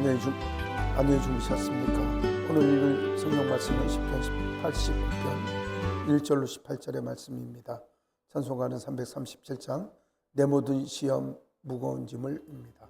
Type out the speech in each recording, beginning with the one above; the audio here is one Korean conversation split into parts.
안녕히 주무셨습니까? 오늘 읽을 성경 말씀은 시편 89편 1절로 18절의 말씀입니다. 찬송가는 337장 내 모든 시험 무거운 짐을입니다.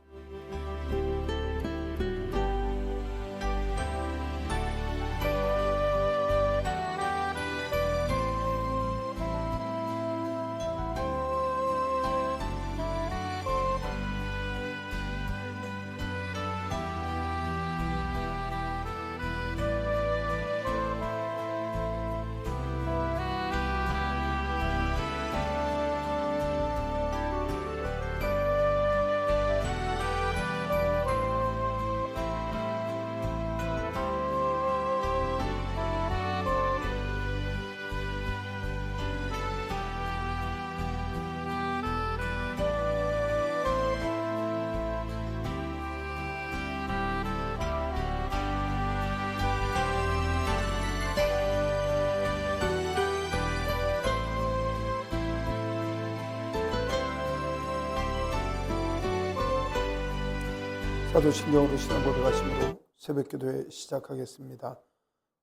사도신경으로 신앙 고백하심으로 새벽기도회 시작하겠습니다.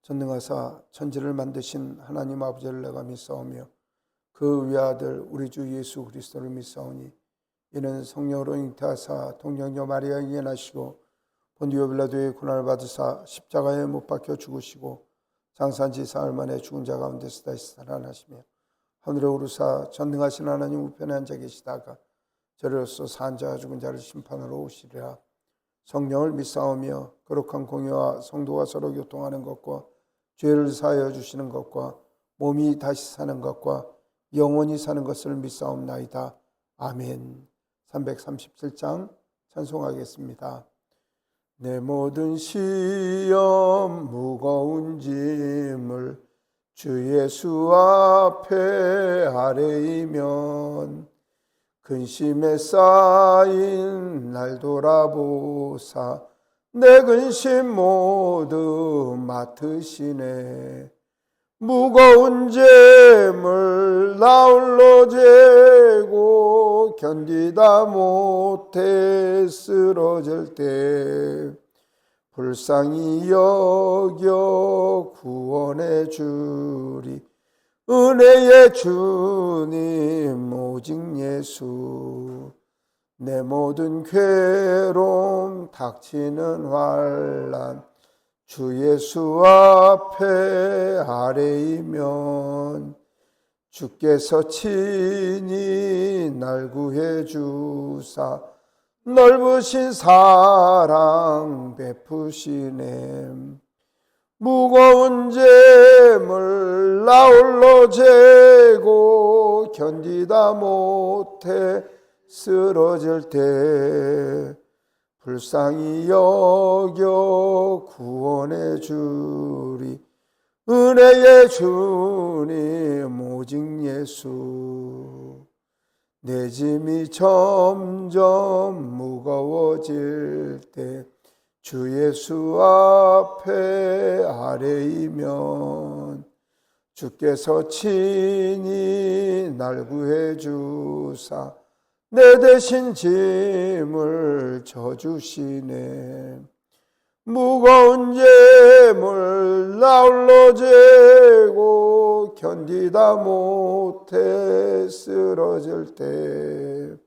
전능하사 천지를 만드신 하나님 아버지를 내가 믿사오며 그 외아들 우리 주 예수 그리스도를 믿사오니 이는 성령으로 잉태하사 동정녀 마리아에게 나시고 본디오 빌라도의 고난을 받으사 십자가에 못 박혀 죽으시고 장사한지 사흘 만에 죽은 자 가운데서 다시 살아나시며 하늘에 오르사 전능하신 하나님 우편에 앉아 계시다가 저리로서 산 자와 죽은 자를 심판하러 오시리라. 성령을 믿사오며 거룩한 공회와 성도가 서로 교통하는 것과 죄를 사하여 주시는 것과 몸이 다시 사는 것과 영원히 사는 것을 믿사옵나이다. 아멘. 337장 찬송하겠습니다. 내 모든 시험 무거운 짐을 주 예수 앞에 아뢰이면 근심에 쌓인 날 돌아보사 내 근심 모두 맡으시네. 무거운 짐을 나 홀로 지고 견디다 못해 쓰러질 때 불쌍히 여겨 구원해 주리. 은혜의 주님 오직 예수. 내 모든 괴로움 닥치는 환난 주 예수 앞에 아뢰이면 주께서 친히 날 구해 주사 넓으신 사랑 베푸시네. 무거운 짐을 나 홀로 지고 견디다 못해 쓰러질 때 불쌍히 여겨 구원해 주리. 은혜의 주님 오직 예수. 내 짐이 점점 무거워질 때 주 예수 앞에 아뢰이면 주께서 친히 날 구해 주사 내 대신 짐을 져주시네. 무거운 짐을 나 홀로 지고 견디다 못해 쓰러질 때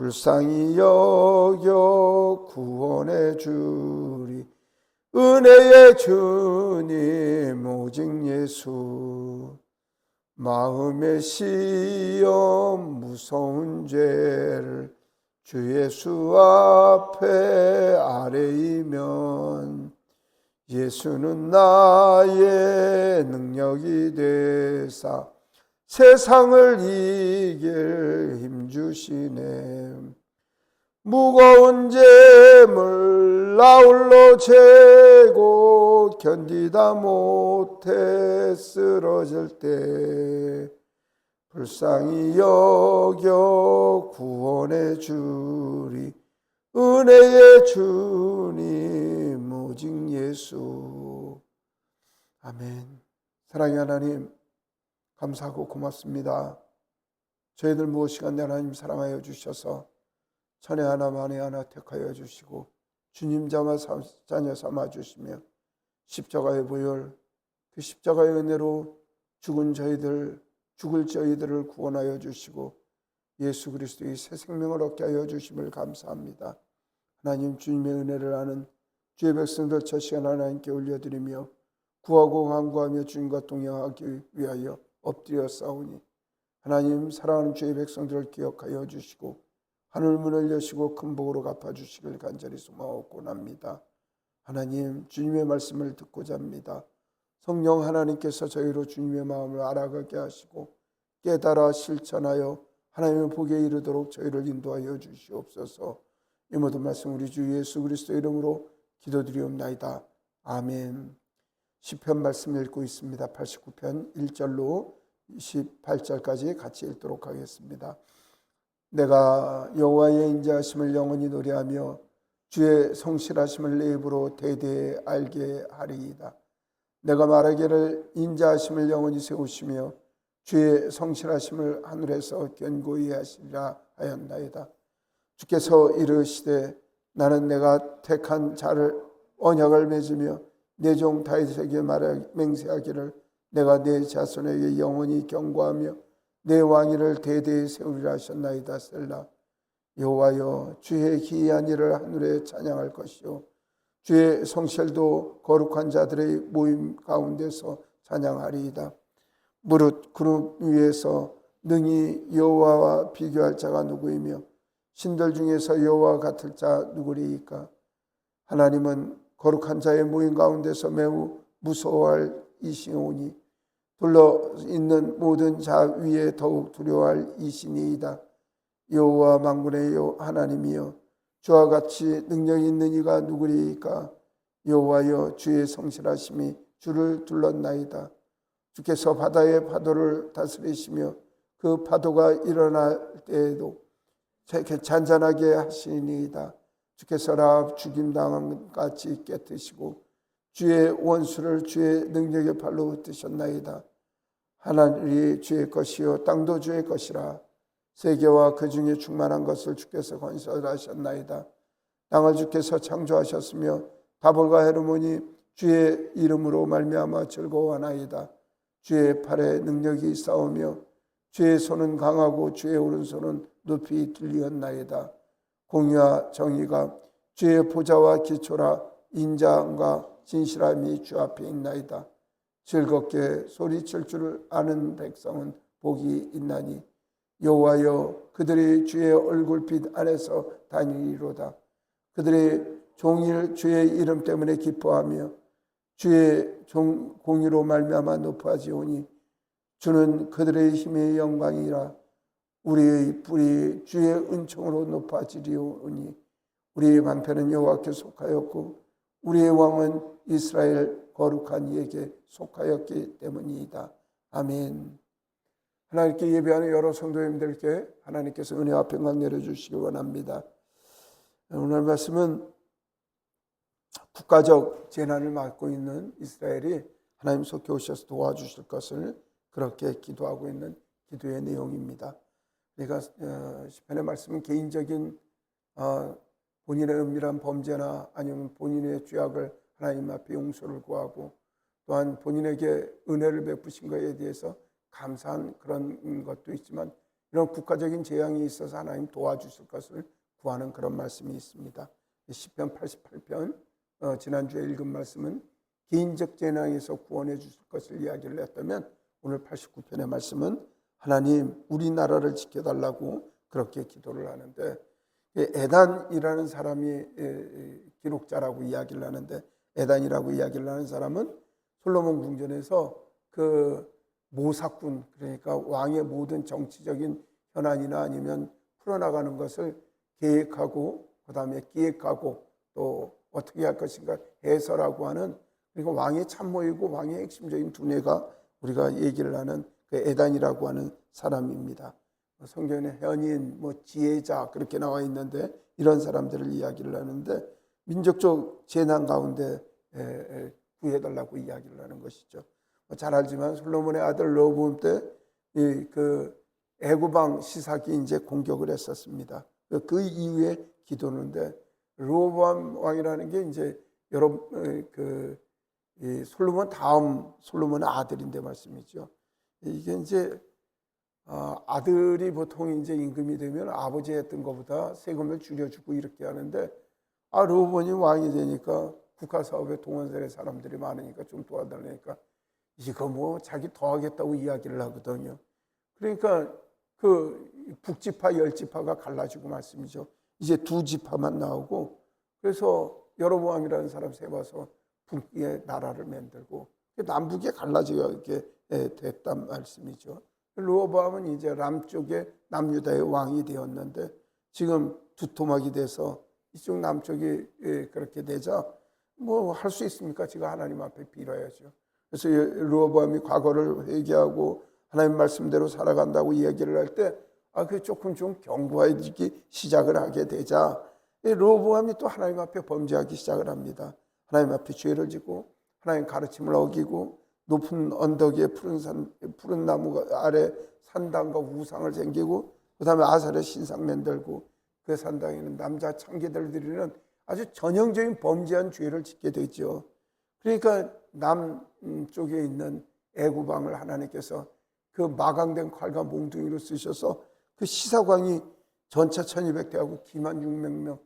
불쌍히 여겨 구원해 주리. 은혜의 주님 오직 예수. 마음의 시험 무서운 죄를 주 예수 앞에 아뢰이면 예수는 나의 능력이 되사 세상을 이길 힘 주시네. 무거운 짐을 나 홀로 지고 견디다 못해 쓰러질 때 불쌍히 여겨 구원해 주리. 은혜의 주님 오직 예수. 아멘. 사랑의 하나님 감사하고 고맙습니다. 저희들 무엇이간데 하나님 사랑하여 주셔서 천에 하나 만에 하나 택하여 주시고 주님 자녀 삼아 주시며 십자가의 보혈, 그 십자가의 은혜로 죽을 저희들을 구원하여 주시고 예수 그리스도의 새 생명을 얻게 하여 주심을 감사합니다. 하나님, 주님의 은혜를 아는 주의 백성들 첫 시간 하나님께 올려드리며 구하고 간구하며 주님과 동행하기 위하여 엎드려 싸우니 하나님, 사랑하는 주의 백성들을 기억하여 주시고 하늘 문을 여시고 큰 복으로 갚아주시길 간절히 소망하고 납니다. 하나님, 주님의 말씀을 듣고자 합니다. 성령 하나님께서 저희로 주님의 마음을 알아가게 하시고 깨달아 실천하여 하나님의 복에 이르도록 저희를 인도하여 주시옵소서. 이 모든 말씀 우리 주 예수 그리스도 이름으로 기도드리옵나이다. 아멘. 시편 말씀 읽고 있습니다. 89편 1절로 28절까지 같이 읽도록 하겠습니다. 내가 여호와의 인자하심을 영원히 노래하며 주의 성실하심을 내 입으로 대대에 알게 하리이다. 내가 말하기를 인자하심을 영원히 세우시며 주의 성실하심을 하늘에서 견고히 하시리라 하였나이다. 주께서 이르시되 나는 내가 택한 자를 언약을 맺으며 내 종 다윗에게 맹세하기를 내가 내 자손에게 영원히 경고하며 내 왕위를 대대히 세우리라 하셨나이다. 셀라. 여호와여, 주의 기이한 일을 하늘에 찬양할 것이요 주의 성실도 거룩한 자들의 모임 가운데서 찬양하리이다. 무릇 구름 위에서 능히 여호와와 비교할 자가 누구이며 신들 중에서 여호와 같을 자 누구리이까? 하나님은 거룩한 자의 모임 가운데서 매우 무서워할 이시오니 둘러 있는 모든 자 위에 더욱 두려워할 이시니이다. 여호와 만군의 하나님이여, 주와 같이 능력이 있는 이가 누구리이까? 여호와여, 주의 성실하심이 주를 둘렀나이다. 주께서 바다의 파도를 다스리시며 그 파도가 일어날 때에도 잔잔하게 하시니이다. 주께서 라합 죽임당한 같이 깨뜨시고 주의 원수를 주의 능력의 발로 흩으셨나이다. 하늘이 주의 것이요 땅도 주의 것이라. 세계와 그 중에 충만한 것을 주께서 건설하셨나이다. 땅을 주께서 창조하셨으며 다볼과 헤르몬이 주의 이름으로 말미암아 즐거워하나이다. 주의 팔에 능력이 있사오며 주의 손은 강하고 주의 오른손은 높이 들리었나이다. 공의와 정의가 주의 보좌와 기초라. 인자함과 진실함이 주 앞에 있나이다. 즐겁게 소리칠 줄 아는 백성은 복이 있나니 여호와여, 그들이 주의 얼굴빛 안에서 다니리로다. 그들의 종일 주의 이름 때문에 기뻐하며 주의 공의로 말미암아 높아지오니 주는 그들의 힘의 영광이라. 우리의 뿔이 주의 은총으로 높아지리오니 우리의 방패는 여호와께 속하였고 우리의 왕은 이스라엘 거룩한 이에게 속하였기 때문이다. 아멘. 하나님께 예배하는 여러 성도님들께 하나님께서 은혜와 평강 내려주시기 원합니다. 오늘 말씀은 국가적 재난을 맞고 있는 이스라엘이 하나님 속에 오셔서 도와주실 것을 그렇게 기도하고 있는 기도의 내용입니다. 그러니까 시편의 말씀은 개인적인 본인의 은밀한 범죄나 아니면 본인의 죄악을 하나님 앞에 용서를 구하고 또한 본인에게 은혜를 베푸신 것에 대해서 감사한 그런 것도 있지만 이런 국가적인 재앙이 있어서 하나님 도와주실 것을 구하는 그런 말씀이 있습니다. 시편 88편 지난주에 읽은 말씀은 개인적 재난에서 구원해 주실 것을 이야기를 했다면 오늘 89편의 말씀은 하나님 우리나라를 지켜달라고 그렇게 기도를 하는데 에단이라는 사람이 기록자라고 이야기를 하는데 에단이라고 이야기를 하는 사람은 솔로몬 궁전에서 그 모사꾼, 그러니까 왕의 모든 정치적인 현안이나 아니면 풀어나가는 것을 계획하고 그 다음에 기획하고 또 어떻게 할 것인가 해설하고 하는, 그리고 왕의 참모이고 왕의 핵심적인 두뇌가 우리가 얘기를 하는 그 에단이라고 하는 사람입니다. 성경에 현인, 지혜자 그렇게 나와 있는데 이런 사람들을 이야기를 하는데 민족적 재난 가운데 구해달라고 이야기를 하는 것이죠. 잘 알지만 솔로몬의 아들 르호보암 때 그 애굽 왕 시삭이 이제 공격을 했었습니다. 그 이후에 기도하는데 르호보암 왕이라는 게 이제 여러분 이 솔로몬 다음 솔로몬의 아들인데 말씀이죠. 이게 이제 아들이 보통 이제 임금이 되면 아버지 했던 것보다 세금을 줄여주고 이렇게 하는데 르호보암이 왕이 되니까 국가 사업에 동원될 사람들이 많으니까 좀 도와달라니까 이거 뭐 자기 더 하겠다고 이야기를 하거든요. 그러니까 그 북지파 10지파가 갈라지고 말씀이죠. 이제 2지파만 나오고 그래서 여로보암이라는 사람 세워서 북에 나라를 만들고 남북에 갈라지게 됐단 말씀이죠. 르호보암은 이제 남쪽에 남유다의 왕이 되었는데 지금 두토막이 돼서 이쪽 남쪽이 그렇게 되자 뭐 할 수 있습니까? 제가 하나님 앞에 빌어야죠. 그래서 르호보암이 과거를 회개하고 하나님 말씀대로 살아간다고 얘기를 할 때 그 조금 좀 견고해지기 시작을 하게 되자 르호보암이 또 하나님 앞에 범죄하기 시작을 합니다. 하나님 앞에 죄를 짓고 하나님 가르침을 어기고 높은 언덕 위에 푸른 나무 아래 산당과 우상을 생기고 그 다음에 아사레 신상 만들고 그 산당에는 남자 창기들 드리는 아주 전형적인 범죄한 죄를 짓게 되죠. 그러니까 남쪽에 있는 애구방을 하나님께서 그 마강된 칼과 몽둥이로 쓰셔서 그 시사광이 전차 1200대하고 기만 600명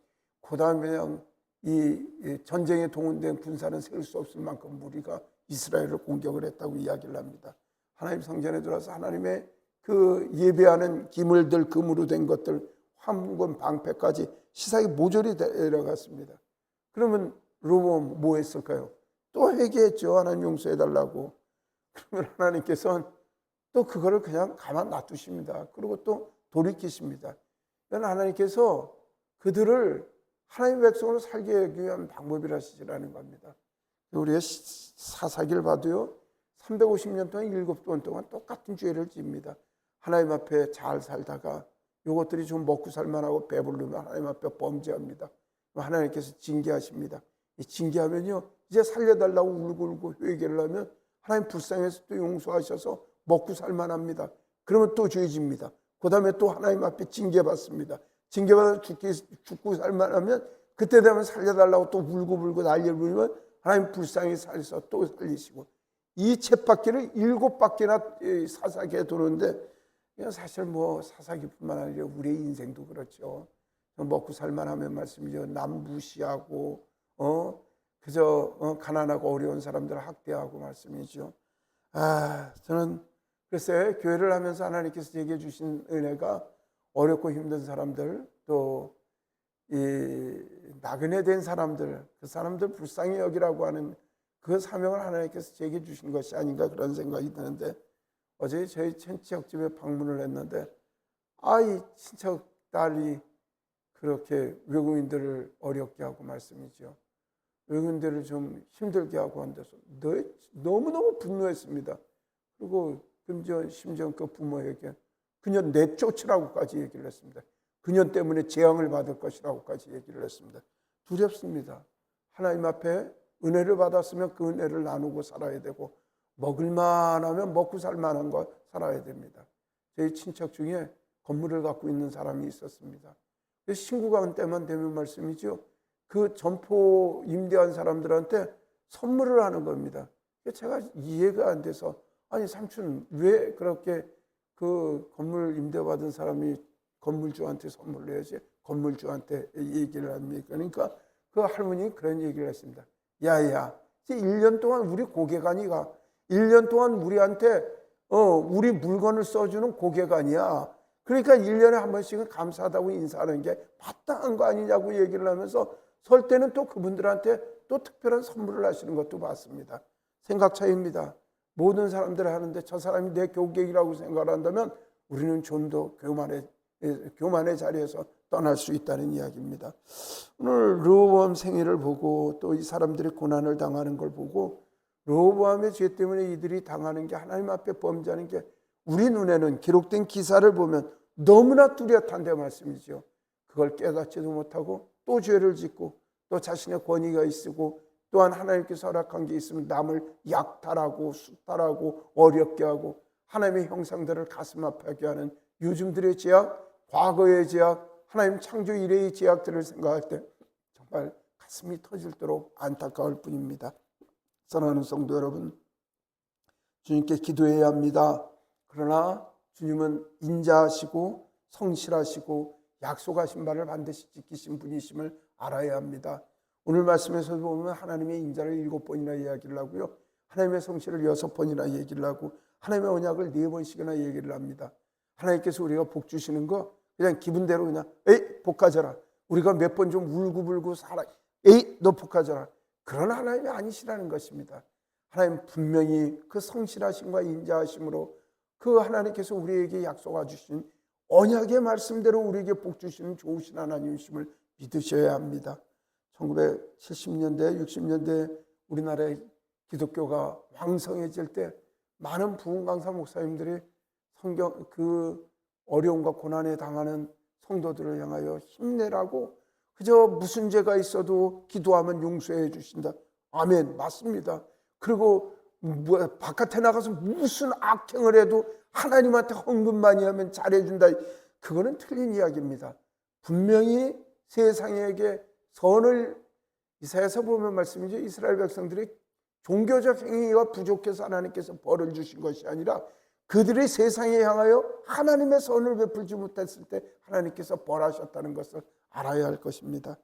그 다음에 그냥 이 전쟁에 동원된 군사는 세울 수 없을 만큼 무리가 이스라엘을 공격을 했다고 이야기를 합니다. 하나님 성전에 들어와서 하나님의 그 예배하는 기물들 금으로 된 것들 화물건 방패까지 시사에 모조리 내려갔습니다. 그러면 르호보암 뭐 했을까요? 또 회개했죠. 하나님 용서해달라고. 그러면 하나님께서는 또 그거를 그냥 가만 놔두십니다. 그리고 또 돌이키십니다. 하나님께서 그들을 하나님의 백성으로 살게 하기 위한 방법이라시라는 겁니다. 우리가 사사기를 봐도요 350년 동안 7번 동안 똑같은 죄를 지습니다. 하나님 앞에 잘 살다가 이것들이 좀 먹고 살만하고 배부르면 하나님 앞에 범죄합니다. 하나님께서 징계하십니다. 징계하면요 이제 살려달라고 울고 회개를 하면 하나님 불쌍해서 또 용서하셔서 먹고 살만합니다. 그러면 또 죄집니다. 그 다음에 또 하나님 앞에 징계받습니다. 징계받아 죽고 살만하면 그때 되면 살려달라고 또 울고 난리를 부리면 하나님 불쌍히 살려서 또 살리시고 이 쳇바퀴를 7바퀴나 사사기에 도는데 사실 뭐 사사기뿐만 아니라 우리의 인생도 그렇죠. 먹고 살만하면 말씀이죠. 남부시하고 그저 가난하고 어려운 사람들을 학대하고 말씀이죠. 저는 글쎄 교회를 하면서 하나님께서 제게 주신 은혜가 어렵고 힘든 사람들 또 나그네 된 사람들 그 사람들 불쌍히 여기라고 하는 그 사명을 하나님께서 제게 주신 것이 아닌가 그런 생각이 드는데 어제 저희 친척 집에 방문을 했는데 이 친척 딸이 그렇게 외국인들을 어렵게 하고 말씀이죠. 외국인들을 좀 힘들게 하고 한 데서 너무너무 분노했습니다. 그리고 심지어 그 부모에게 그녀 내쫓으라고까지 얘기를 했습니다. 그녀 때문에 재앙을 받을 것이라고까지 얘기를 했습니다. 두렵습니다. 하나님 앞에 은혜를 받았으면 그 은혜를 나누고 살아야 되고 먹을만 하면 먹고 살만한 거 살아야 됩니다. 저희 친척 중에 건물을 갖고 있는 사람이 있었습니다. 신고가 때만 되면 말씀이죠. 그 점포 임대한 사람들한테 선물을 하는 겁니다. 제가 이해가 안 돼서 아니 삼촌 왜 그렇게 그 건물 임대받은 사람이 건물주한테 선물을 해야지 건물주한테 얘기를 합니까? 그러니까 그 할머니 그런 얘기를 했습니다. 야야 1년 동안 우리 고객아니가 1년 동안 우리한테 우리 물건을 써주는 고객아니야. 그러니까 1년에 한 번씩은 감사하다고 인사하는 게 마땅한 거 아니냐고 얘기를 하면서 설 때는 또 그분들한테 또 특별한 선물을 하시는 것도 봤습니다. 생각 차이입니다. 모든 사람들이 하는데 저 사람이 내 고객이라고 생각을 한다면 우리는 좀 더 교만의 자리에서 떠날 수 있다는 이야기입니다. 오늘 르호보암 생애를 보고 또 이 사람들이 고난을 당하는 걸 보고 르호보암의 죄 때문에 이들이 당하는 게 하나님 앞에 범죄하는 게 우리 눈에는 기록된 기사를 보면 너무나 뚜렷한데 말씀이죠. 그걸 깨닫지도 못하고 또 죄를 짓고 또 자신의 권위가 있고 또한 하나님께서 허락한 게 있으면 남을 약탈하고 수탈하고 어렵게 하고 하나님의 형상들을 가슴 아파하게 하는 요즘들의 죄악, 과거의 죄악, 하나님 창조 이래의 죄악들을 생각할 때 정말 정말 가슴이 터질도록 안타까울 뿐입니다. 사랑하는 성도 여러분, 주님께 기도해야 합니다. 그러나 주님은 인자하시고 성실하시고 약속하신 바를 반드시 지키신 분이심을 알아야 합니다. 오늘 말씀에서 보면 하나님의 인자를 7번이나 이야기를 하고요, 하나님의 성실을 6번이나 얘기를 하고, 하나님의 언약을 4번씩이나 얘기를 합니다. 하나님께서 우리가 복 주시는 거 그냥 기분대로 그냥 에이 복 가져라, 우리가 몇 번 좀 울고불고 살아, 에이 너 복 가져라, 그런 하나님이 아니시라는 것입니다. 하나님 분명히 그 성실하심과 인자하심으로 그 하나님께서 우리에게 약속해 주신 언약의 말씀대로 우리에게 복 주시는 좋으신 하나님이심을 믿으셔야 합니다. 1970년대 60년대 우리나라의 기독교가 왕성해질 때 많은 부흥 강사 목사님들이 성경 그 어려움과 고난에 당하는 성도들을 향하여 힘내라고, 그저 무슨 죄가 있어도 기도하면 용서해 주신다. 아멘, 맞습니다. 그리고 바깥에 나가서 무슨 악행을 해도 하나님한테 헌금 많이 하면 잘해준다. 그거는 틀린 이야기입니다. 분명히 세상에게 선을, 이사야서 보면 말씀이죠. 이스라엘 백성들이 종교적 행위가 부족해서 하나님께서 벌을 주신 것이 아니라 그들이 세상에 향하여 하나님의 선을 베풀지 못했을 때 하나님께서 벌하셨다는 것을 알아야 할 것입니다.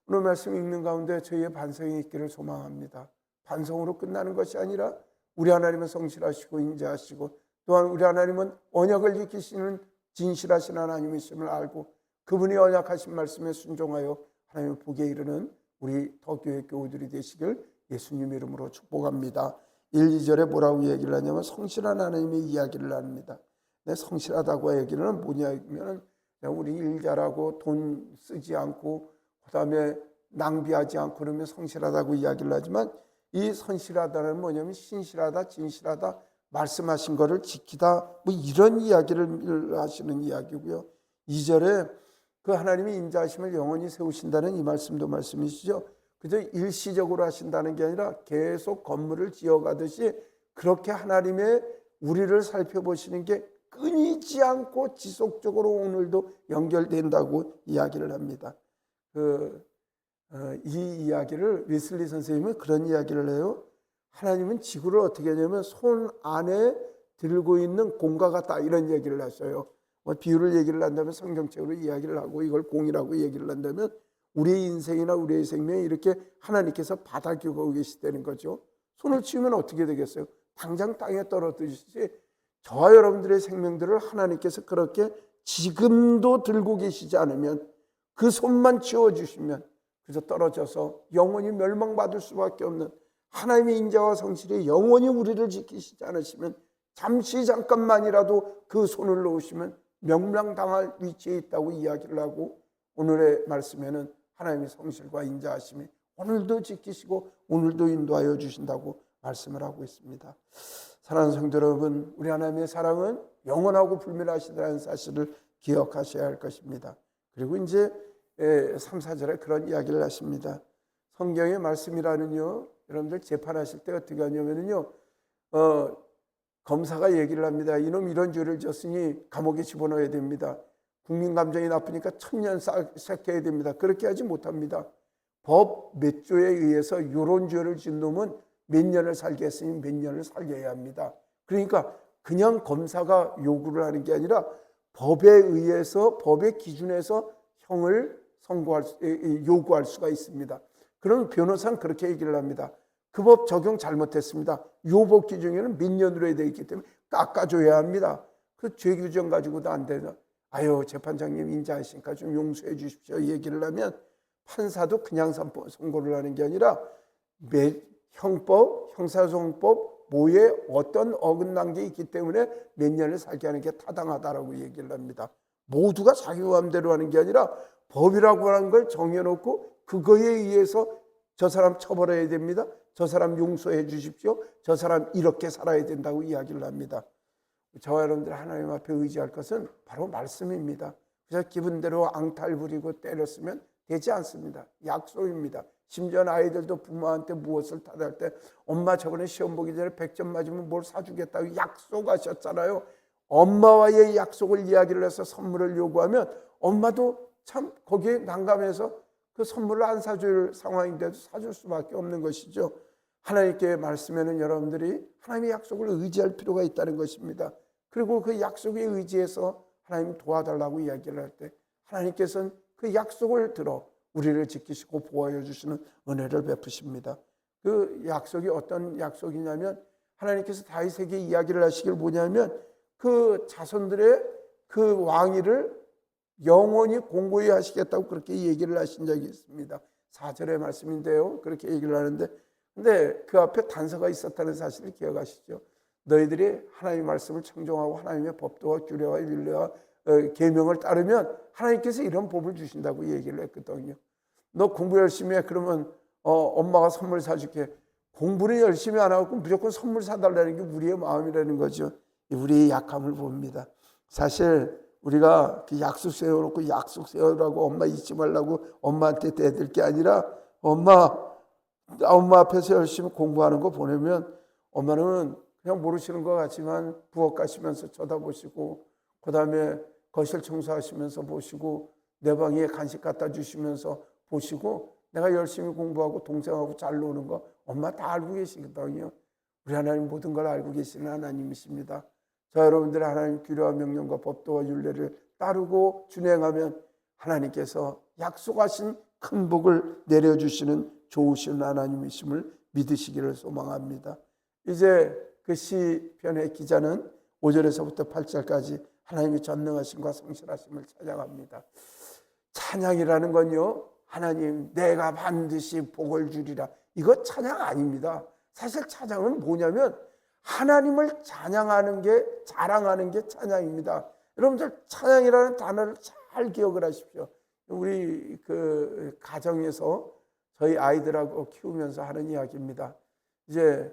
오늘 말씀 읽는 가운데 저희의 반성이 있기를 소망합니다. 반성으로 끝나는 것이 아니라 우리 하나님은 성실하시고 인자하시고 또한 우리 하나님은 언약을 지키시는 진실하신 하나님이심을 알고 그분이 언약하신 말씀에 순종하여 하나님의 복에 이르는 우리 더교회 교우들이 되시길 예수님 이름으로 축복합니다. 1, 2절에 뭐라고 얘기를 하냐면 성실한 하나님의 이야기를 합니다. 성실하다고 얘기는 뭐냐면 우리 일 잘하고 돈 쓰지 않고 그다음에 낭비하지 않고 그러면 성실하다고 이야기를 하지만, 이 성실하다는 뭐냐면 신실하다, 진실하다, 말씀하신 거를 지키다, 뭐 이런 이야기를 하시는 이야기고요. 2절에 그 하나님이 인자하심을 영원히 세우신다는 이 말씀도 말씀이시죠. 그저 일시적으로 하신다는 게 아니라 계속 건물을 지어가듯이 그렇게 하나님의 우리를 살펴보시는 게 끊이지 않고 지속적으로 오늘도 연결된다고 이야기를 합니다. 이 이야기를 웨슬리 선생님은 그런 이야기를 해요. 하나님은 지구를 어떻게 하냐면 손 안에 들고 있는 공과 같다, 이런 얘기를 하셔요. 비유를 얘기를 한다면 성경책으로 이야기를 하고 이걸 공이라고 얘기를 한다면 우리의 인생이나 우리의 생명이 이렇게 하나님께서 바닥이고 계시다는 거죠. 손을 치우면 어떻게 되겠어요? 당장 땅에 떨어뜨리시지, 저와 여러분들의 생명들을 하나님께서 그렇게 지금도 들고 계시지 않으면, 그 손만 치워주시면 그저 떨어져서 영원히 멸망받을 수밖에 없는 하나님의 인자와 성실이 영원히 우리를 지키시지 않으시면, 잠깐만이라도 그 손을 놓으시면 명랑당할 위치에 있다고 이야기를 하고, 오늘의 말씀에는 하나님의 성실과 인자하심이 오늘도 지키시고 오늘도 인도하여 주신다고 말씀을 하고 있습니다. 사랑하는 성도 여러분, 우리 하나님의 사랑은 영원하고 불멸하시다는 사실을 기억하셔야 할 것입니다. 그리고 이제 3, 4절에 그런 이야기를 하십니다. 성경의 말씀이라는요, 여러분들 재판하실 때 어떻게 하냐면요, 검사가 얘기를 합니다. 이놈 이런 죄를 졌으니 감옥에 집어넣어야 됩니다. 국민 감정이 나쁘니까 1000년 삭혀야 됩니다. 그렇게 하지 못합니다. 법 몇 조에 의해서 이런 죄를 진 놈은 몇 년을 살게 했으니 몇 년을 살게 해야 합니다. 그러니까 그냥 검사가 요구를 하는 게 아니라 법에 의해서, 법의 기준에서 형을 요구할 수가 있습니다. 그럼 변호사는 그렇게 얘기를 합니다. 그 법 적용 잘못했습니다. 요 법 기준에는 몇 년으로 해야 되기 때문에 깎아줘야 합니다. 그 죄 규정 가지고도 안 되나? 아유, 재판장님 인자하시니까 좀 용서해 주십시오 얘기를 하면, 판사도 그냥 선고를 하는 게 아니라 형법, 형사소송법 뭐에 어떤 어긋난 게 있기 때문에 몇 년을 살게 하는 게 타당하다라고 얘기를 합니다. 모두가 자기 마음대로 하는 게 아니라 법이라고 하는 걸 정해놓고 그거에 의해서 저 사람 처벌해야 됩니다. 저 사람 용서해 주십시오. 저 사람 이렇게 살아야 된다고 이야기를 합니다. 저와 여러분들 하나님 앞에 의지할 것은 바로 말씀입니다. 그래서 기분대로 앙탈 부리고 때렸으면 되지 않습니다. 약속입니다. 심지어 아이들도 부모한테 무엇을 타달 때 엄마 저번에 시험 보기 전에 100점 맞으면 뭘 사주겠다고 약속하셨잖아요. 엄마와의 약속을 이야기를 해서 선물을 요구하면 엄마도 참 거기에 난감해서 그 선물을 안 사줄 상황인데도 사줄 수밖에 없는 것이죠. 하나님께 말씀에는 여러분들이 하나님의 약속을 의지할 필요가 있다는 것입니다. 그리고 그 약속에 의지해서 하나님 도와달라고 이야기를 할 때 하나님께서는 그 약속을 들어 우리를 지키시고 보호해 주시는 은혜를 베푸십니다. 그 약속이 어떤 약속이냐면 하나님께서 다윗에게 이야기를 하시길 뭐냐면 그 자손들의 그 왕위를 영원히 공고히 하시겠다고 그렇게 얘기를 하신 적이 있습니다. 4절의 말씀인데요. 그렇게 얘기를 하는데 근데 그 앞에 단서가 있었다는 사실을 기억하시죠. 너희들이 하나님의 말씀을 청종하고 하나님의 법도와 규례와 율례와 계명을 따르면 하나님께서 이런 법을 주신다고 얘기를 했거든요. 너 공부 열심히 해. 그러면 엄마가 선물 사줄게. 공부는 열심히 안 하고 무조건 선물 사달라는 게 우리의 마음이라는 거죠. 우리의 약함을 봅니다. 사실 우리가 그 약속 세워놓고 약속 세우라고 엄마 잊지 말라고 엄마한테 대들 게 아니라 엄마 앞에서 열심히 공부하는 거 보내면 엄마는 그냥 모르시는 것 같지만 부엌 가시면서 쳐다보시고 그 다음에 거실 청소하시면서 보시고 내 방에 간식 갖다 주시면서 보시고 내가 열심히 공부하고 동생하고 잘 노는 거 엄마 다 알고 계시거든요. 우리 하나님 모든 걸 알고 계시는 하나님이십니다. 자, 여러분들 하나님 규례와 명령과 법도와 율례를 따르고 준행하면 하나님께서 약속하신 큰 복을 내려주시는 좋으신 하나님이심을 믿으시기를 소망합니다. 이제 그 시편의 기자는 5절에서부터 8절까지 하나님의 전능하심과 성실하심을 찬양합니다. 찬양이라는 건요, 하나님 내가 반드시 복을 주리라, 이거 찬양 아닙니다. 사실 찬양은 뭐냐면 하나님을 찬양하는 게, 자랑하는 게 찬양입니다. 여러분들 찬양이라는 단어를 잘 기억을 하십시오. 우리 그 가정에서 저희 아이들하고 키우면서 하는 이야기입니다. 이제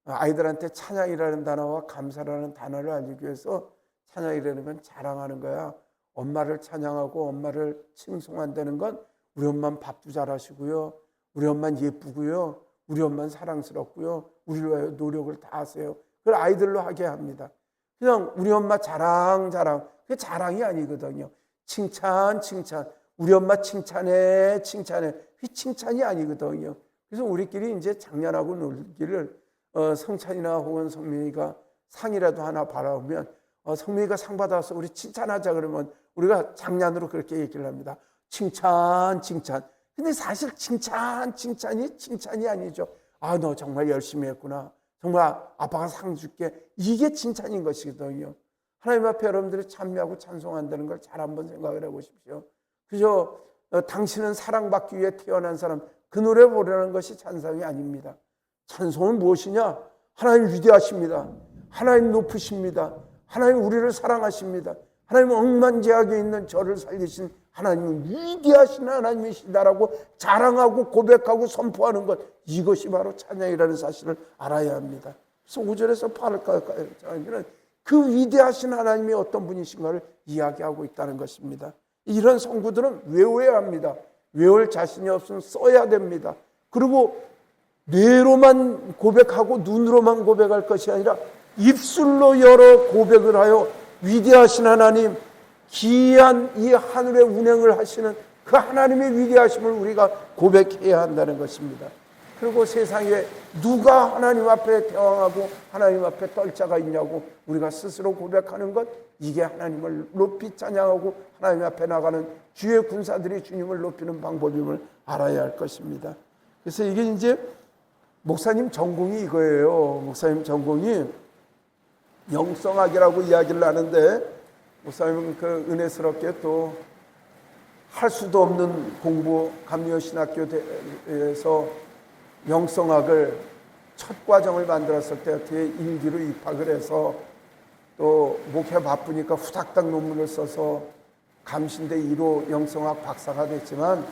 아이들한테 찬양이라는 단어와 감사라는 단어를 알리기 위해서 찬양이라는 건 자랑하는 거야. 엄마를 찬양하고 엄마를 칭송한다는 건 우리 엄마는 밥도 잘하시고요, 우리 엄마는 예쁘고요, 우리 엄마는 사랑스럽고요, 우리를 위하여 노력을 다 하세요. 그걸 아이들로 하게 합니다. 그냥 우리 엄마 자랑, 그게 자랑이 아니거든요. 칭찬, 우리 엄마 칭찬해. 그게 칭찬이 아니거든요. 그래서 우리끼리 이제 장난하고 놀기를 성찬이나 혹은 성민이가 상이라도 하나 받아오면 성민이가 상 받아서 우리 칭찬하자 그러면 우리가 장난으로 그렇게 얘기를 합니다. 칭찬. 근데 사실 칭찬이 칭찬이 아니죠. 아, 너 정말 열심히 했구나. 정말 아빠가 상 줄게. 이게 칭찬인 것이거든요. 하나님 앞에 여러분들이 찬미하고 찬송한다는 걸 잘 한번 생각을 해보십시오. 그저 당신은 사랑받기 위해 태어난 사람, 그 노래 부르는 것이 찬송이 아닙니다. 찬송은 무엇이냐? 하나님 위대하십니다. 하나님 높으십니다. 하나님 우리를 사랑하십니다. 하나님 억만지하게 있는 저를 살리신 하나님은 위대하신 하나님이시다라고 자랑하고 고백하고 선포하는 것, 이것이 바로 찬양이라는 사실을 알아야 합니다. 그래서 5절에서 8절까지는 그 위대하신 하나님이 어떤 분이신가를 이야기하고 있다는 것입니다. 이런 성구들은 외워야 합니다. 외울 자신이 없으면 써야 됩니다. 그리고 뇌로만 고백하고 눈으로만 고백할 것이 아니라 입술로 열어 고백을 하여 위대하신 하나님, 기이한 이 하늘의 운행을 하시는 그 하나님의 위대하심을 우리가 고백해야 한다는 것입니다. 그리고 세상에 누가 하나님 앞에 대항하고 하나님 앞에 떨 자가 있냐고 우리가 스스로 고백하는 것, 이게 하나님을 높이 찬양하고 하나님 앞에 나가는 주의 군사들이 주님을 높이는 방법임을 알아야 할 것입니다. 그래서 이게 이제 목사님 전공이 이거예요. 목사님 전공이 영성학이라고 이야기를 하는데, 목사님은 그 은혜스럽게 또 할 수도 없는 공부, 감리여신학교에서 영성학을 첫 과정을 만들었을 때 어떻게 일기로 입학을 해서 또 목회 바쁘니까 후닥닥 논문을 써서 감신대 1호 영성학 박사가 됐지만,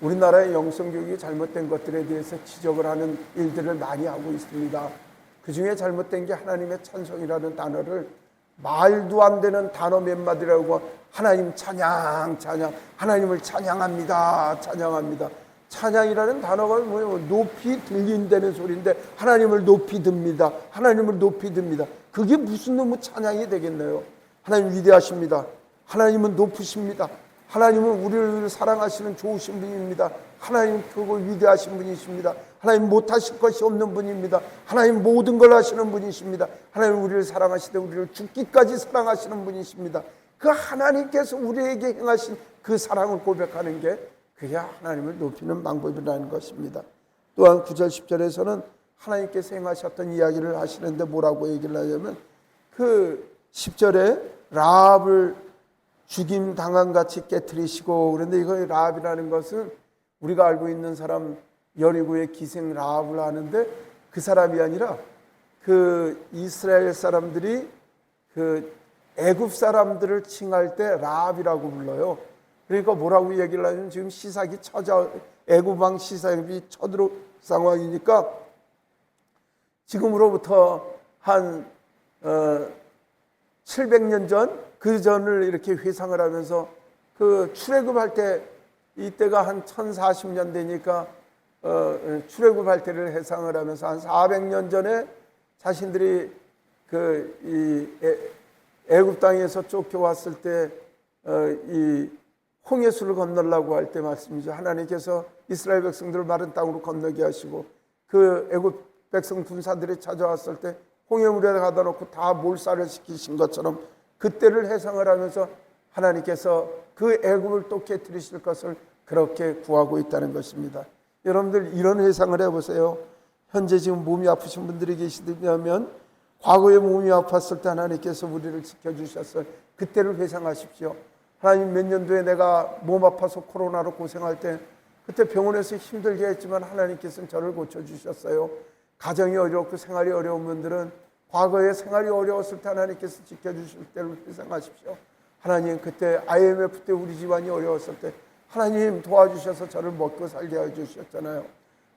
우리나라의 영성교육이 잘못된 것들에 대해서 지적을 하는 일들을 많이 하고 있습니다. 그 중에 잘못된 게 하나님의 찬송이라는 단어를 말도 안 되는 단어 몇 마디라고 하나님 찬양, 하나님을 찬양합니다. 찬양이라는 단어가 뭐예요? 높이 들린다는 소리인데 하나님을 높이 듭니다. 그게 무슨 놈의 찬양이 되겠나요? 하나님 위대하십니다. 하나님은 높으십니다. 하나님은 우리를 사랑하시는 좋으신 분입니다. 하나님 크고 위대하신 분이십니다. 하나님 못하실 것이 없는 분입니다. 하나님 모든 걸 하시는 분이십니다. 하나님 우리를 사랑하시되 우리를 죽기까지 사랑하시는 분이십니다. 그 하나님께서 우리에게 행하신 그 사랑을 고백하는 게 그게 하나님을 높이는 방법이라는 것입니다. 또한 9절 10절에서는 하나님께서 행하셨던 이야기를 하시는데 뭐라고 얘기를 하냐면 그 10절에 라합을 죽임 당한 같이 깨트리시고, 그런데 이거 라합이라는 것은 우리가 알고 있는 사람 여리고의 기생 라합을 아는데 그 사람이 아니라 그 이스라엘 사람들이 그 애굽 사람들을 칭할 때 라합이라고 불러요. 그러니까 뭐라고 얘기를 하냐면 지금 시삭이 애굽 왕 시삭이 쳐들어 상황이니까 지금으로부터 한 700년 전, 그 전을 이렇게 회상을 하면서 그 출애굽할 때 이때가 한 1040년 되니까 출애굽할 때를 회상을 하면서 한 400년 전에 자신들이 애굽 땅에서 쫓겨왔을 때 이 홍해수를 건너려고 할 때 말씀이죠. 하나님께서 이스라엘 백성들을 마른 땅으로 건너게 하시고 그 애굽 백성 군사들이 찾아왔을 때 홍해물에 가다 놓고 다 몰살을 시키신 것처럼 그때를 회상을 하면서 하나님께서 그 애굽을 또 깨뜨리실 것을 그렇게 구하고 있다는 것입니다. 여러분들 이런 회상을 해보세요. 현재 지금 몸이 아프신 분들이 계시다면 과거에 몸이 아팠을 때 하나님께서 우리를 지켜주셨어요. 그때를 회상하십시오. 하나님 몇 년도에 내가 몸 아파서 코로나로 고생할 때 그때 병원에서 힘들게 했지만 하나님께서는 저를 고쳐주셨어요. 가정이 어렵고 생활이 어려운 분들은 과거에 생활이 어려웠을 때 하나님께서 지켜주실 때를 회상하십시오. 하나님 그때 IMF 때 우리 집안이 어려웠을 때 하나님 도와주셔서 저를 먹고 살게 해주셨잖아요.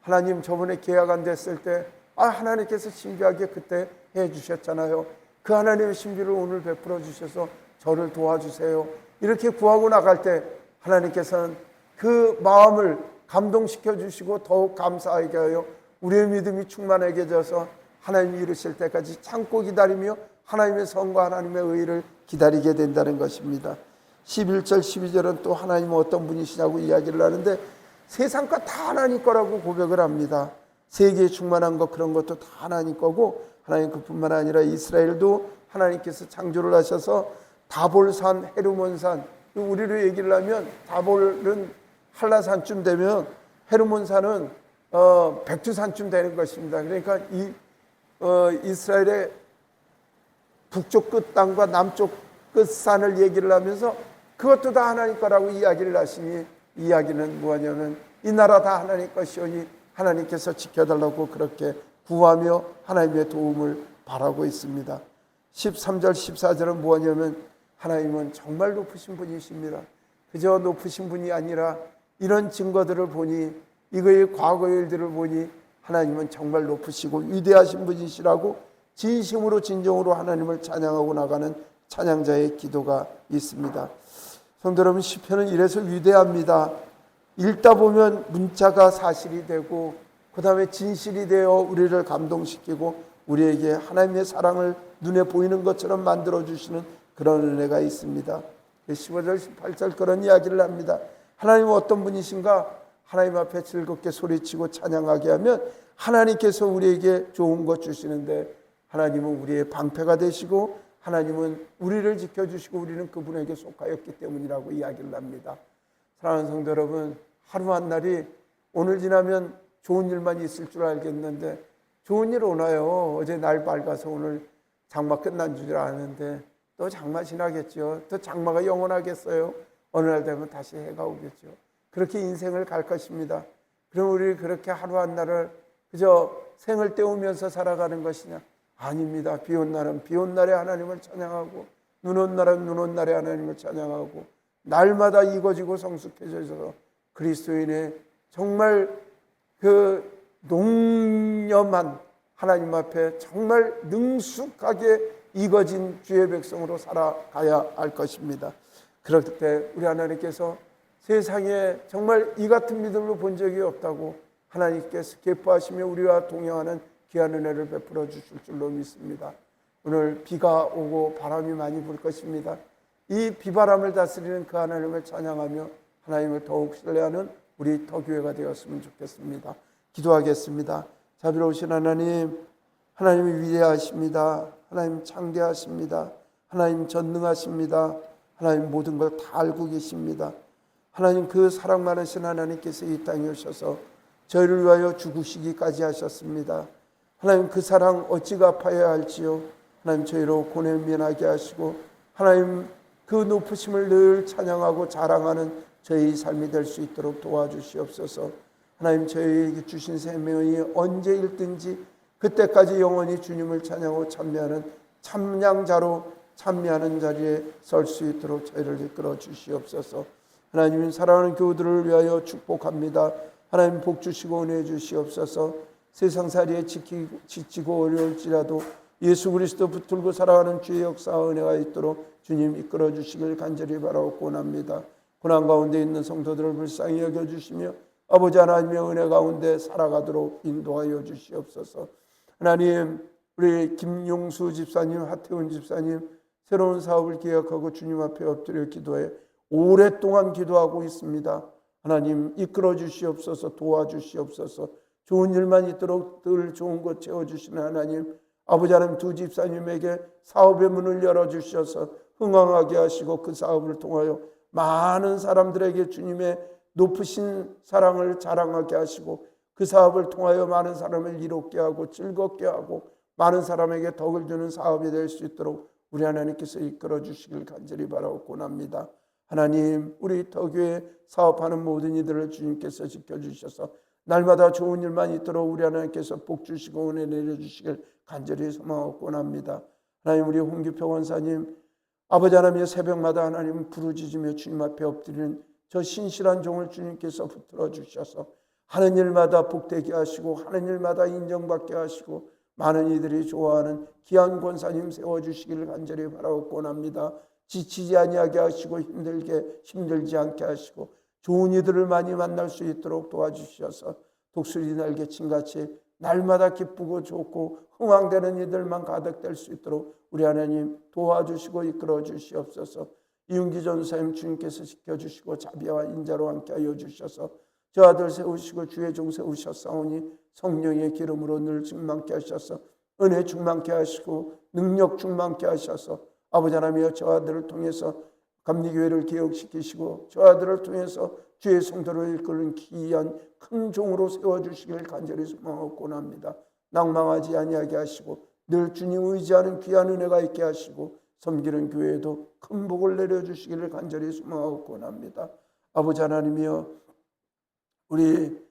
하나님 저번에 계약 안 됐을 때 하나님께서 신비하게 그때 해주셨잖아요. 그 하나님의 신비를 오늘 베풀어 주셔서 저를 도와주세요. 이렇게 구하고 나갈 때 하나님께서는 그 마음을 감동시켜 주시고 더욱 감사하게 하여 우리의 믿음이 충만하게 되어서 하나님이 이루실 때까지 참고 기다리며 하나님의 선과 하나님의 의를 기다리게 된다는 것입니다. 11절 12절은 또 하나님은 어떤 분이시냐고 이야기를 하는데 세상 것 다 하나님 거라고 고백을 합니다. 세계에 충만한 것 그런 것도 다 하나님 거고 하나님 그뿐만 아니라 이스라엘도 하나님께서 창조를 하셔서 다볼산, 헤르몬산, 우리로 얘기를 하면 다볼은 한라산쯤 되면 헤르몬산은 백두산쯤 되는 것입니다. 그러니까 이스라엘의 북쪽 끝 땅과 남쪽 끝 산을 얘기를 하면서 그것도 다 하나님 거라고 이야기를 하시니 이야기는 뭐냐면 이 나라 다 하나님 것이오니 하나님께서 지켜달라고 그렇게 구하며 하나님의 도움을 바라고 있습니다. 13절 14절은 뭐냐면 하나님은 정말 높으신 분이십니다. 그저 높으신 분이 아니라 이런 증거들을 보니 이거의 과거의 일들을 보니 하나님은 정말 높으시고 위대하신 분이시라고 진심으로 진정으로 하나님을 찬양하고 나가는 찬양자의 기도가 있습니다. 성도 여러분, 시편은 이래서 위대합니다. 읽다 보면 문자가 사실이 되고 그 다음에 진실이 되어 우리를 감동시키고 우리에게 하나님의 사랑을 눈에 보이는 것처럼 만들어주시는 그런 은혜가 있습니다. 15절 18절 그런 이야기를 합니다. 하나님은 어떤 분이신가? 하나님 앞에 즐겁게 소리치고 찬양하게 하면 하나님께서 우리에게 좋은 것 주시는데 하나님은 우리의 방패가 되시고 하나님은 우리를 지켜주시고 우리는 그분에게 속하였기 때문이라고 이야기를 합니다. 사랑하는 성도 여러분, 하루 한 날이 오늘 지나면 좋은 일만 있을 줄 알겠는데 좋은 일 오나요? 어제 날 밝아서 오늘 장마 끝난 줄 아는데 또 장마 지나겠죠. 또 장마가 영원하겠어요? 어느 날 되면 다시 해가 오겠죠. 그렇게 인생을 갈 것입니다. 그럼 우리 그렇게 하루 한 날을 그저 생을 때우면서 살아가는 것이냐? 아닙니다. 비 온 날은 비 온 날에 하나님을 찬양하고 눈 온 날은 눈 온 날에 하나님을 찬양하고 날마다 익어지고 성숙해져서 그리스도인의 정말 그 농염한 하나님 앞에 정말 능숙하게 익어진 주의 백성으로 살아가야 할 것입니다. 그럴 때 우리 하나님께서 세상에 정말 이 같은 믿음으로 본 적이 없다고 하나님께서 기뻐하시며 우리와 동행하는 귀한 은혜를 베풀어 주실 줄로 믿습니다. 오늘 비가 오고 바람이 많이 불 것입니다. 이 비바람을 다스리는 그 하나님을 찬양하며 하나님을 더욱 신뢰하는 우리 터교회가 되었으면 좋겠습니다. 기도하겠습니다. 자비로우신 하나님, 하나님이 위대하십니다. 하나님 창대하십니다. 하나님 전능하십니다. 하나님 모든 걸 다 알고 계십니다. 하나님 그 사랑 많으신 하나님께서 이 땅에 오셔서 저희를 위하여 죽으시기까지 하셨습니다. 하나님 그 사랑 어찌 갚아야 할지요. 하나님 저희로 고뇌 면하게 하시고 하나님 그 높으심을 늘 찬양하고 자랑하는 저희 삶이 될 수 있도록 도와주시옵소서. 하나님 저희에게 주신 생명이 언제일든지 그때까지 영원히 주님을 찬양하고 참여하는 참양자로 참여하는 자리에 설 수 있도록 저희를 이끌어 주시옵소서. 하나님 사랑하는 교우들을 위하여 축복합니다. 하나님 복 주시고 은혜 주시옵소서. 세상살이에 지치고 어려울지라도 예수 그리스도 붙들고 살아가는 주의 역사와 은혜가 있도록 주님 이끌어 주시길 간절히 바라옵고 원합니다. 고난 가운데 있는 성도들을 불쌍히 여겨주시며 아버지 하나님의 은혜 가운데 살아가도록 인도하여 주시옵소서. 하나님 우리 김용수 집사님, 하태훈 집사님 새로운 사업을 계약하고 주님 앞에 엎드려 기도해 오랫동안 기도하고 있습니다. 하나님 이끌어 주시옵소서. 도와주시옵소서. 좋은 일만 있도록 늘 좋은 것 채워주시는 하나님, 아버지 하나님 두 집사님에게 사업의 문을 열어주셔서 흥왕하게 하시고 그 사업을 통하여 많은 사람들에게 주님의 높으신 사랑을 자랑하게 하시고 그 사업을 통하여 많은 사람을 이롭게 하고 즐겁게 하고 많은 사람에게 덕을 주는 사업이 될 수 있도록 우리 하나님께서 이끌어 주시길 간절히 바라옵고 합니다. 하나님 우리 터교회 사업하는 모든 이들을 주님께서 지켜주셔서 날마다 좋은 일만 있도록 우리 하나님께서 복 주시고 은혜 내려주시길 간절히 소망하고 합니다. 하나님 우리 홍규표 원사님 아버지 하나님의 새벽마다 하나님 부르짖으며 주님 앞에 엎드리는 저 신실한 종을 주님께서 붙들어 주셔서 하는 일마다 복되게 하시고 하는 일마다 인정받게 하시고 많은 이들이 좋아하는 귀한 권사님 세워주시기를 간절히 바라옵고 합니다. 지치지 아니하게 하시고 힘들지 않게 하시고 좋은 이들을 많이 만날 수 있도록 도와주셔서 독수리 날개친같이 날마다 기쁘고 좋고 흥왕되는 이들만 가득될 수 있도록 우리 하나님 도와주시고 이끌어 주시옵소서. 이윤기 전사님 주님께서 지켜주시고 자비와 인자로 함께하여 주셔서 저 아들 세우시고 주의 종 세우셨사오니 성령의 기름으로 늘 충만케 하셔서 은혜 충만케 하시고 능력 충만케 하셔서 아버지 하나님이여 저 아들을 통해서 감리교회를 개혁시키시고 저 아들을 통해서 주의 성도를 이끄는 귀한 큰 종으로 세워주시길 간절히 소망하고 합니다. 낭망하지 아니하게 하시고 늘 주님 의지하는 귀한 은혜가 있게 하시고 섬기는 교회에도 큰 복을 내려주시기를 간절히 소망하고 합니다. 아버지 하나님이여 우리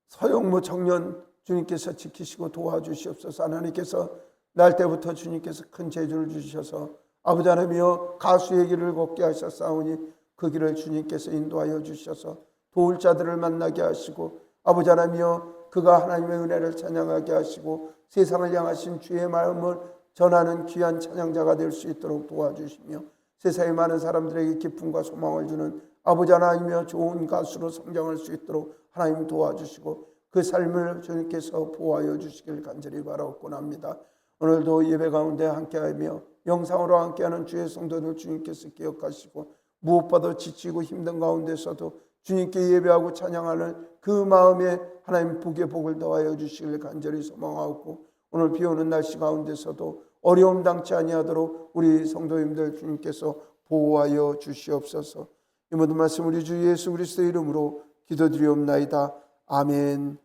서영모 청년 주님께서 지키시고 도와주시옵소서. 하나님께서 날 때부터 주님께서 큰 재주를 주셔서 아버지 하나님이여 가수의 길을 걷게 하셨사오니 그 길을 주님께서 인도하여 주셔서 도울 자들을 만나게 하시고 아버지 하나님이여 그가 하나님의 은혜를 찬양하게 하시고 세상을 향하신 주의 마음을 전하는 귀한 찬양자가 될 수 있도록 도와주시며 세상의 많은 사람들에게 기쁨과 소망을 주는 아버지 하나님이여 좋은 가수로 성장할 수 있도록 하나님 도와주시고 그 삶을 주님께서 보호하여 주시길 간절히 바라옵고 합니다. 오늘도 예배 가운데 함께하며 영상으로 함께하는 주의 성도들 주님께서 기억하시고 무엇보다 지치고 힘든 가운데서도 주님께 예배하고 찬양하는 그 마음에 하나님 복의 복을 더하여 주시길 간절히 소망하고 오늘 비오는 날씨 가운데서도 어려움 당치 아니하도록 우리 성도님들 주님께서 보호하여 주시옵소서. 이 모든 말씀 우리 주 예수 그리스도의 이름으로 기도드리옵나이다. 아멘.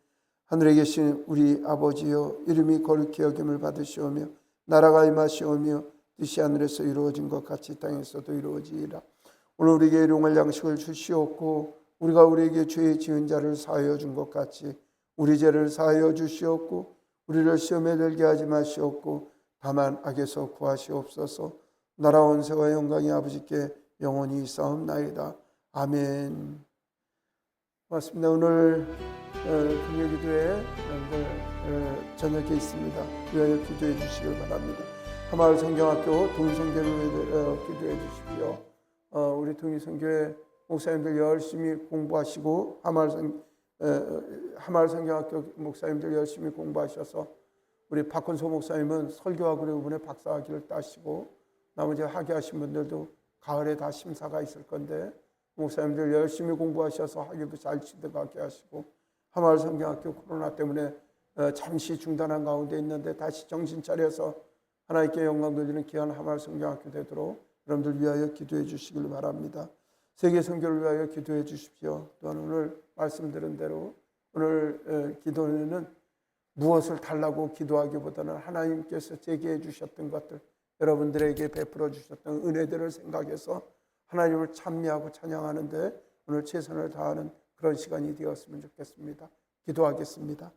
하늘에 계신 우리 아버지여 이름이 거룩히 여김을 받으시오며 나라가 임하시오며 뜻이 하늘에서 이루어진 것 같이 땅에서도 이루어지리라. 오늘 우리에게 일용할 양식을 주시옵고 우리가 우리에게 죄 지은 자를 사하여 준 것 같이 우리 죄를 사하여 주시옵고 우리를 시험에 들게 하지 마시옵고 다만 악에서 구하시옵소서. 나라 원세와 영광이 아버지께 영원히 있사옵나이다. 아멘. 고맙습니다. 오늘 금요기도회 저녁에 있습니다. 위하여 기도해 주시길 바랍니다. 하마을 성경학교 동성교를 기도해 주십시오. 우리 동성교회 목사님들 열심히 공부하시고 하마을 성경학교 목사님들 열심히 공부하셔서 우리 박건소 목사님은 설교하고 이번에 박사학위를 따시고 나머지 학위하신 분들도 가을에 다 심사가 있을 건데 목사님들 열심히 공부하셔서 학위도 잘 취득하게 하시고 하마을 성경학교 코로나 때문에 잠시 중단한 가운데 있는데 다시 정신 차려서 하나님께 영광 돌리는 귀한 하마을 성경학교 되도록 여러분들 위하여 기도해 주시길 바랍니다. 세계 선교를 위하여 기도해 주십시오. 또한 오늘 말씀드린 대로 오늘 기도는 무엇을 달라고 기도하기보다는 하나님께서 제기해 주셨던 것들, 여러분들에게 베풀어 주셨던 은혜들을 생각해서 하나님을 찬미하고 찬양하는데 오늘 최선을 다하는 그런 시간이 되었으면 좋겠습니다. 기도하겠습니다.